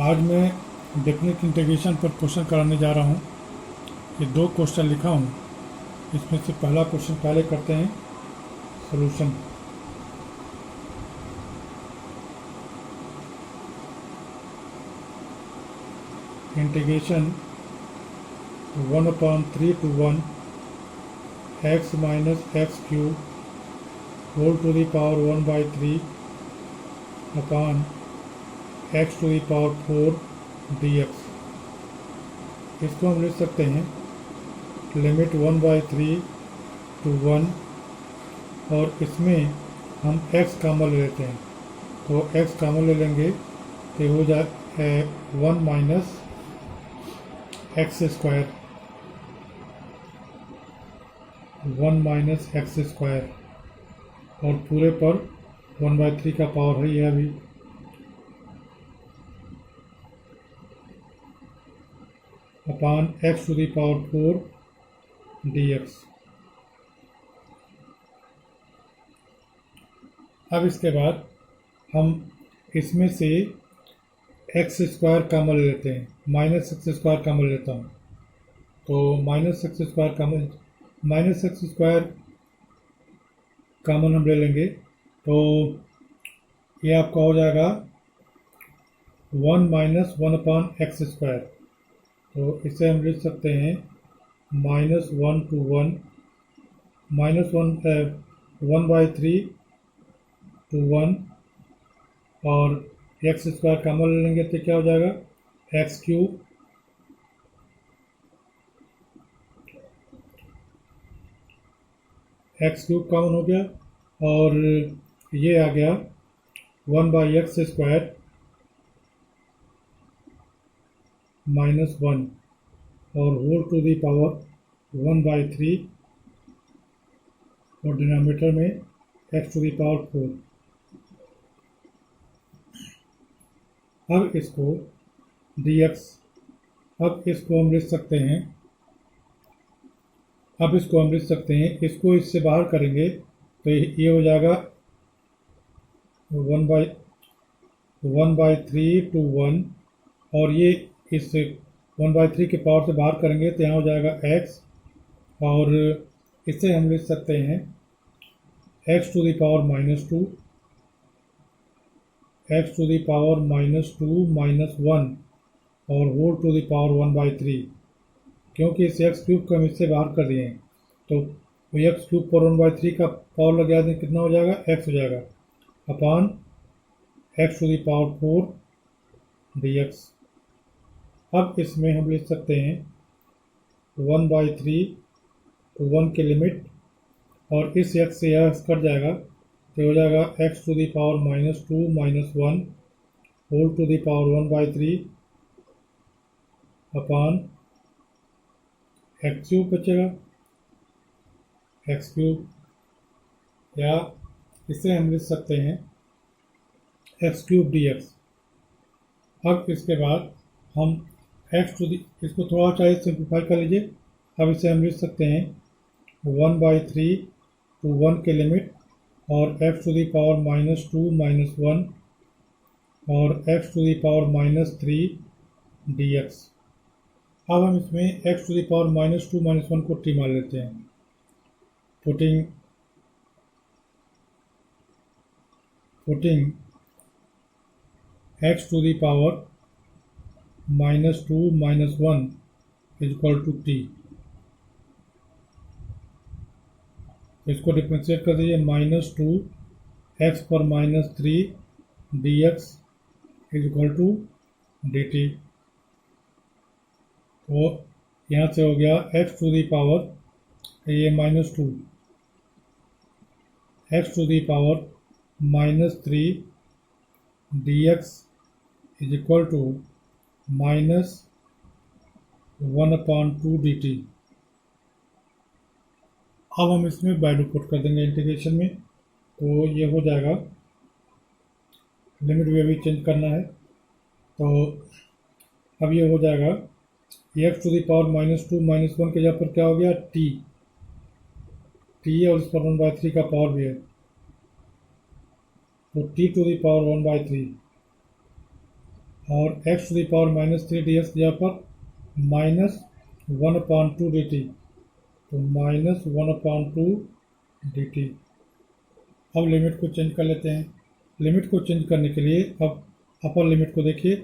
आज मैं definite integration पर क्वेश्चन कराने जा रहा हूँ। ये दो क्वेश्चन लिखा हूँ, इसमें से पहला क्वेश्चन पहले करते हैं solution. Integration 1/3 to 1 x minus x cube whole to the power 1/3 upon x to the power 4 dx। इसको हम लिख सकते हैं लिमिट 1/3 to 1, और इसमें हम x कॉमन ले लेते हैं, तो x कॉमन ले लेंगे तो हो जाए 1 minus X square, 1 minus X square, और पूरे पर 1/3 का पावर है ये अभी, upon X to the power 4 dx। अब इसके बाद हम इसमें से एक्स स्क्वायर कॉमन ले लेते हैं, माइनस एक्स स्क्वायर कॉमन लेता हूँ, तो माइनस एक्स स्क्वायर कॉमन हम ले लेंगे, तो ये आपका हो जाएगा 1 माइनस 1 अपान एक्स स्क्वायर। तो इसे हम लिख सकते हैं -1 to 1 1/3 to 1, और एक्स स्क्वायर कॉमन ले लेंगे तो क्या हो जाएगा एक्स क्यूब कॉमन हो गया, और ये आ गया 1/x² -1 और होल टू दी पावर 1/3, और डिनोमिनेटर में x टू दी पावर 4। अब इसको dx, अब इसको हम लिख सकते हैं इसको इससे बाहर करेंगे तो ये हो जाएगा 1/3 to 1, और ये इस 1/3 के पावर से बाहर करेंगे तो यहाँ हो जाएगा x, और इसे हम लिख सकते हैं x to the power -2, x to the power -2 -1 और होल टू दी पावर 1/3, क्योंकि इस एक्स क्यूब को हम इससे बाहर कर दिए हैं, तो एक्स क्यूब पर 1/3 का पावर लगा दें, कितना हो जाएगा x हो जाएगा upon x to the power 4 dx। अब इसमें हम लिख सकते हैं 1/3 to 1 की लिमिट, और इस x से यह कट जाएगा तो हो जाएगा x to the power -2 -1 whole to the power 1/3 upon x cube बचेगा, एक्स क्यूब, या इसे हम लिख सकते हैं एक्स क्यूब dx। अब इसके बाद हम एक्स टू दी, इसको थोड़ा चाहिए सिंप्लीफाई कर लीजिए, अब इसे हम लिख सकते हैं 1/3 to 1 के लिमिट, और x टू दी पावर -2 -1 और x to the power -3 dx। अब हम इसमें x टू दी पावर -2 -1 को t मान लेते हैं, putting x to the power -2 -1 equal to t। इसको डिफ्रेंशिएट कर दीजिए, -2 x पर -3 dx इक्वल टू dt। तो यहाँ से हो गया x टू दी पावर ये -2 x to the power -3 dx is equal to -1/2 dt। अब हम इसमें वैल्यू पुट कर देंगे इंटीग्रेशन में, तो ये हो जाएगा, लिमिट भी अभी चेंज करना है, तो अब ये हो जाएगा x टू दी पावर -2 -1 के जगह पर क्या हो गया t, और इस पर 1/3 का पावर भी है, तो t टू दी पावर 1/3 और x to the power minus 3 d x जहाँ पर -1/2 डी टी, तो -1/2 डी टी। अब लिमिट को चेंज कर लेते हैं। लिमिट को चेंज करने के लिए अब अपर लिमिट को देखिए,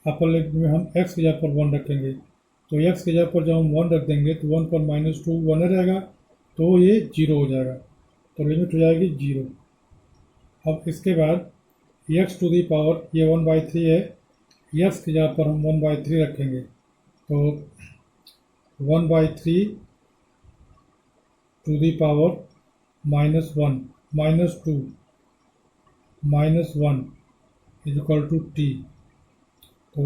अपर लिमिट में हम x की जगह पर 1 रखेंगे, तो x की जगह पर जब हम 1 रख देंगे तो 1 पर -2 1 रहेगा, तो ये 0 हो जाएगा, तो लिमिट हो जाएगी 0। अब इसके बाद x टू दी पावर, ये 1/3 है, x की जगह पर हम 1/3 रखेंगे, तो 1/3 to the power -1 -2 -1 is equal to t, तो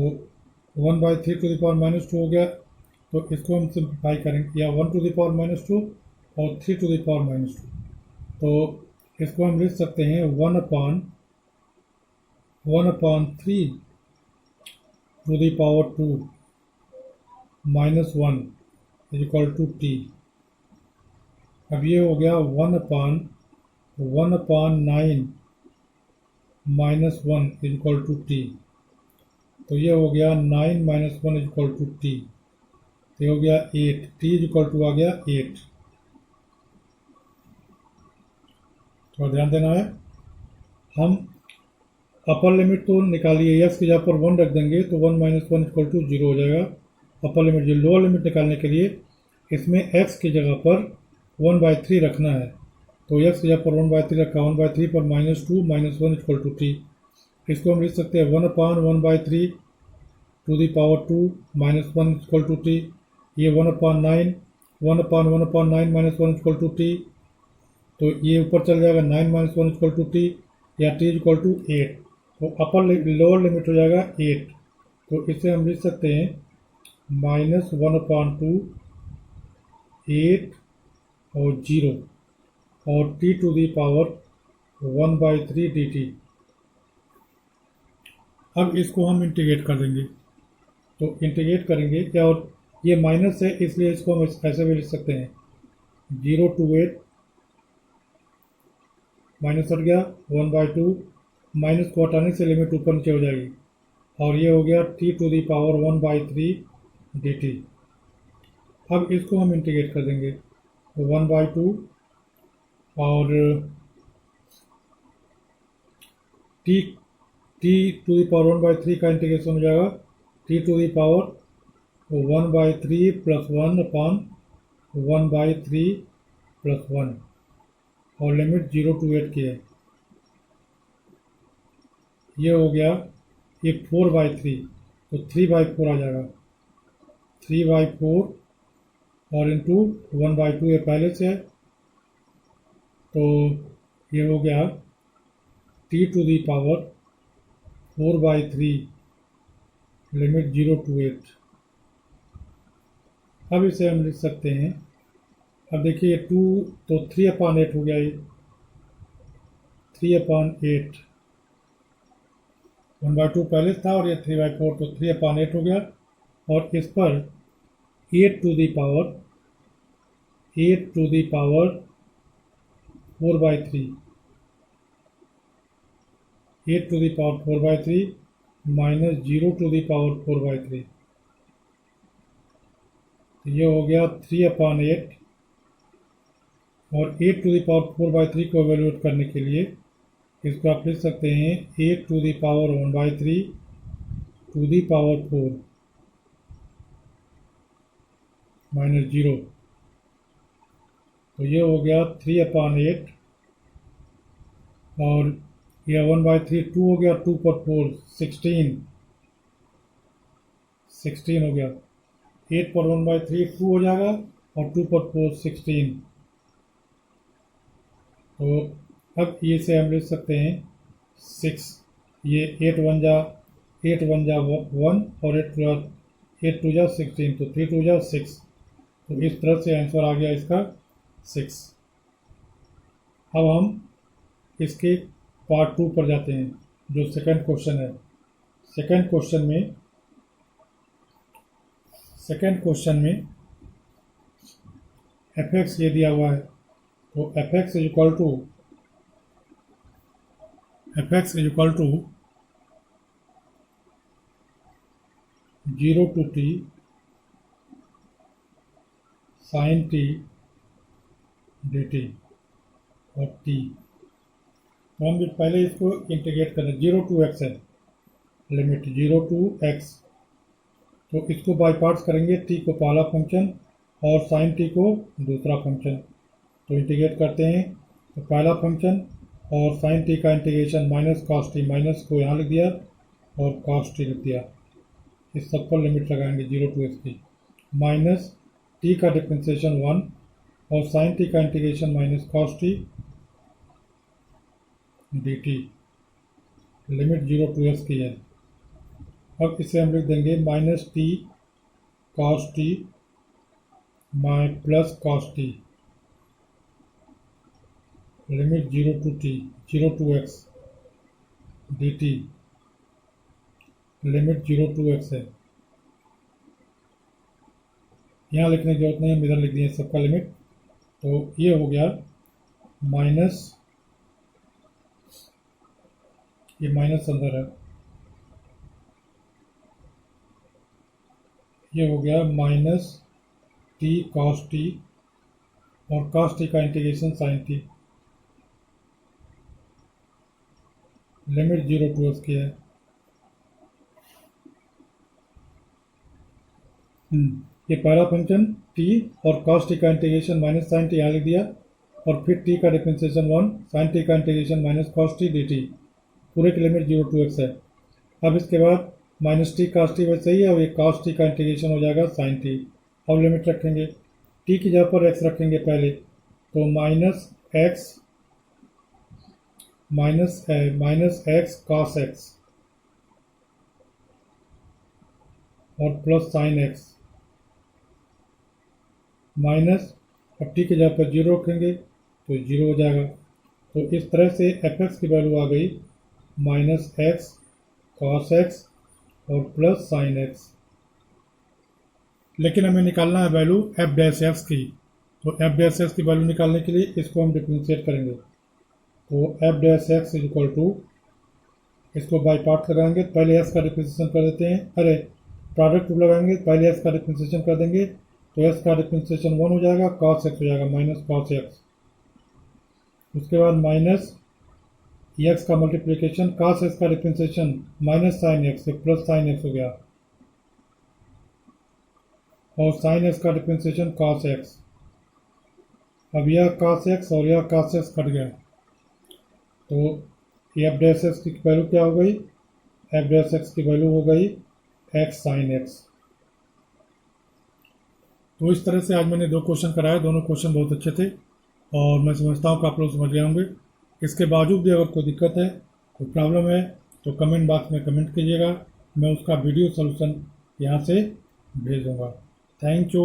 1/3 टू द पावर -2 हो गया, तो इसको हम सिंप्लीफाई करेंगे, या 1 टू द पावर -2 और 3 टू द पावर -2, तो इसको हम लिख सकते हैं 1/3 to the power 2 -1 is equal to t. अब ये हो गया 1/9 -1 इज इक्वल टू टी, तो ये हो गया 9 - 1 इज इक्वल टू टी, तो ये हो गया 8, टी इज इक्वल टू आ गया 8। तो ध्यान देना है, हम अपर लिमिट तो निकालिए, एक्स की जगह पर 1 रख देंगे तो 1 - 1 इक्वल टू 0 हो जाएगा अपर लिमिट। जो लोअर लिमिट निकालने के लिए इसमें x की जगह पर 1/3 रखना है, तो x की जगह पर 1/3 रखा, 1/3 पर -2 -1 इक्वल टू टी। इसको हम लिख सकते हैं 1/1/3 to the power 2 -1 equal to t, ये 1/9 1/1/9 -1 इक्वल टू टी, तो ये ऊपर चल जाएगा 9 - 1 इक्वल टू टी, या टी इक्वल टू 8, तो अपर लोअर लिमिट हो जाएगा 8, तो इसे हम लिख सकते हैं -1/2 8 और 0 और t to the power 1/3 d t. अब इसको हम इंटीग्रेट कर देंगे, तो इंटीग्रेट करेंगे क्या, और ये माइनस है इसलिए इसको हम ऐसे भी लिख सकते हैं 0 to 8 माइनस हट गया 1/2, माइनस को हटाने से लिमिट ऊपर नीचे हो जाएगी, और ये हो गया t to the power 1/3 d t. अब इसको हम इंटीग्रेट कर देंगे, 1/2 और टी टू दी पावर 1/3 का इंटीग्रेशन हो जाएगा टी टू दी पावर 1/3 + 1/1/3 + 1, और लिमिट 0 to 8 की है। ये हो गया, ये 4/3, तो 3/4 आ जाएगा, 3/4 और इंटू 1/2 ये पहले से है, तो ये हो गया t to the power 4/3 limit 0 to 8। अब इसे हम लिख सकते हैं, अब देखिए 2 तो 3/8 हो गया, ये 3/8, 1/2 पहले था और ये 3/4, तो 3/8 हो गया, और इस पर 8 to the power 4/3 8 to the power 4/3 minus 0 to the power 4/3, तो ये हो गया 3/8, और 8 टू दी पावर 4/3 को एवेल्यूएट करने के लिए इसको आप लिख सकते हैं 8 to the power 1/3 to the power 4 minus 0, तो ये हो गया 3/8, और यह 1/3 2 हो गया, 2 पर 4 16 हो गया, 8 पर 1/3 2 हो जाएगा, और 2 पर 4 16, तो अब ये से हम लिख सकते हैं 6, ये 8 1 जा 1 और 8 2 जा 16, तो 3 2 जा 6, तो इस तरह से आंसर आ गया इसका 6। अब हम इसके पार्ट 2 पर जाते हैं, जो सेकंड क्वेश्चन है। सेकंड क्वेश्चन में f(x) ये दिया हुआ है, तो f(x) is equal to 0 to t sin t dt और t, तो हम पहले इसको इंटीग्रेट करें। 0 to x है, लिमिट 0 to x, तो इसको बाई पार्ट्स करेंगे, t को पहला फंक्शन और sin t को दूसरा फंक्शन, तो इंटीग्रेट करते हैं। तो पहला फंक्शन और sin t का integration minus cos t, minus को यहाँ लिख दिया और cos t लिख दिया। इस सब पर लिमिट लगाएंगे 0 to x की, माइनस t का डिफरेंशिएशन 1 और sin t का integration minus cos t dt, limit 0 to x की है। अब इसे हम लिख देंगे minus t cos t plus cos t, limit 0 to x dt, limit 0 to x है। यहाँ लिखने की जरूरत नहीं है, इधर लिख दिए सबका लिमिट। तो ये हो गया माइनस, ये माइनस अंदर है, ये हो गया माइनस t cos t और cos t का integration sin t, limit 0 to x की है। ये पहला फंक्शन t और cos t का इंटीग्रेशन माइनस sin t यहाँ लिख दिया, और फिर t का डिफरेंशिएशन 1, sin t का integration minus cos t dt, पूरे की लिमिट 0 to x है। अब इसके बाद माइनस t cos t वैसे ही है, और ये cos t का इंटीग्रेशन हो जाएगा sin t। अब लिमिट रखेंगे, t की जगह पर x रखेंगे पहले, तो माइनस x cos x और प्लस sin x, माइनस, अब t की जगह पर 0 रखेंगे तो 0 हो जाएगा। तो इस तरह से fx की वैल्यू आ गई माइनस x cos x और प्लस sin x। लेकिन हमें निकालना है वैल्यू f डैश x की, तो f डैश x की वैल्यू निकालने के लिए इसको हम डिफरेंशिएट करेंगे। तो f dash x is equal to, इसको बाई पार्ट लगाएंगे, पहले s का डिफरेंशिएशन कर देते हैं, अरे प्रोडक्ट लगाएंगे, पहले s का डिफरेंशिएशन कर देंगे, तो s का डिफरेंशिएशन 1 हो जाएगा, cos x हो जाएगा माइनस cos x, उसके बाद माइनस x का मल्टीप्लिकेशन, cos x का differentiation minus sin x plus sin x हो गया, और sin x का डिफरेंशिएशन cos x। अब यह cos x और यह cos x कट गया, तो f डैश x की वैल्यू क्या हो गई, f डैश x की वैल्यू हो गई x sin x। तो इस तरह से आज मैंने 2 क्वेश्चन कराए, दोनों क्वेश्चन बहुत अच्छे थे और मैं समझता हूँ कि आप लोग समझ गए होंगे। इसके बावजूद भी अगर कोई दिक्कत है, कोई प्रॉब्लम है, तो कमेंट बॉक्स में कमेंट कीजिएगा, मैं उसका वीडियो सॉल्यूशन यहाँ से भेज दूँगा। Thank you.